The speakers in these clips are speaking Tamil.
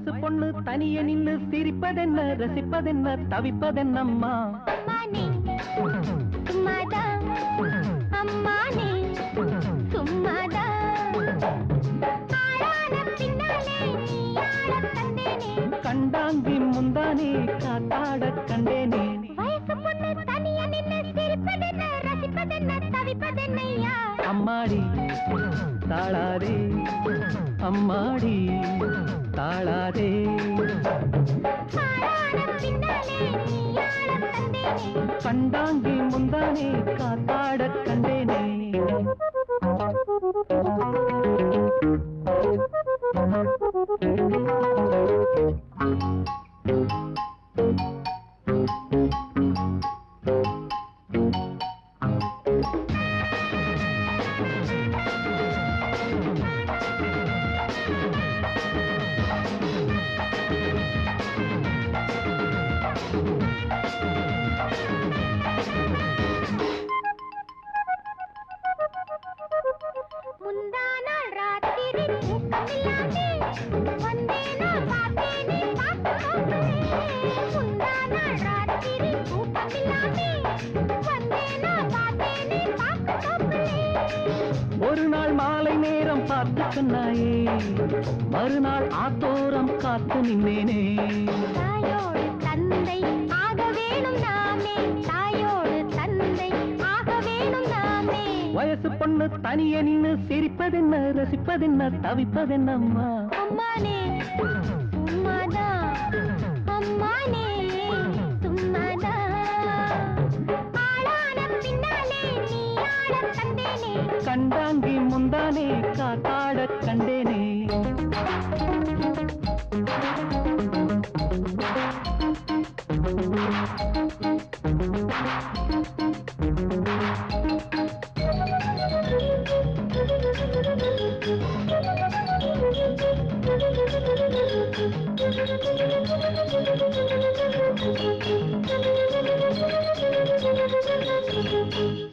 வயசு பொண்ணு தனியே நின்னு சிரிப்பதென்ன, ரசிப்பதென்ன, தவிப்பதென்னம்மா? கண்டாங்கி முந்தானே காத்தாட கண்டேனே. வயசு பொண்ணு தனியே நின்னு சிரிப்பதென்ன, ரசிப்பதென்ன, தவிப்பதென்னையா? அம்மாடி தாளாதே, அம்மாடி தாளாதே. கண்டாங்கி முந்தானே காத்தாட கண்டேனே. ஒரு நாள் மாலை நேரம் பார்த்து சொன்னாயே, மறுநாள் ஆத்தோரம் காத்து நின்னேனே. தாயோடு தந்தை ஆக வேணும் நாமே, தாயோடு தந்தை ஆக வேணும் நாமே. வயசு பொண்ணு தனியே நின்னு சிரிப்பதென்ன, ரசிப்பதென்ன, தவிப்பதென்னம்மா? அம்மானே சும்மாதா, அம்மானே சும்மாதா. ஆளான பின்னாலே நீ ஆட கண்டேனே. கண்டாங்கி முந்தானே காத்தாட கண்டேனே.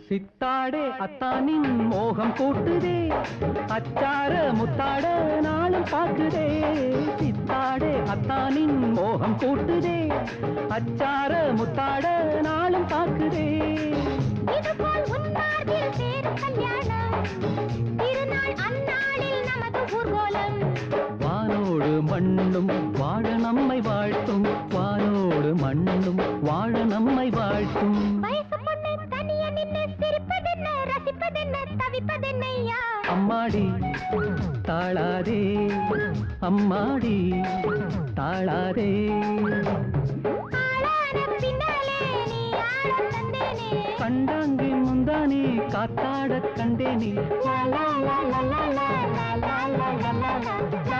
சித்தாடே அத்தானின் மோகம் கூட்டுதே, அச்சார முத்தாட நாளும் பார்க்குதே. சித்தாடே அத்தானின் மோகம் கூட்டுதே, அச்சார முத்தாட நாளும் பார்க்குதே. இதுபோல் உன்னார்வில் சேரு கல்யாணம், திருநாள் அந்நாளில் நமது ஊர்வலம். வானோடு மண்ணும் வாழ நம்மை வாழ்த்தும், வானோடு மண்ணும் வாழ நம்மை வாழ்த்தும். வயசு பொண்ணு தனியே நின்னு சிரிப்பதென்ன, ரசிப்பதென்ன, தவிப்பதென்னையா? அம்மாடி தாளாதே, அம்மாடி தாளாதே. ஆளான பின்னாலே நீ ஆட தந்தேனே. கண்டாங்கி முந்தானே காத்தாட கண்டேனே. லா லா லா லா லா லா லா லா லா லா லா.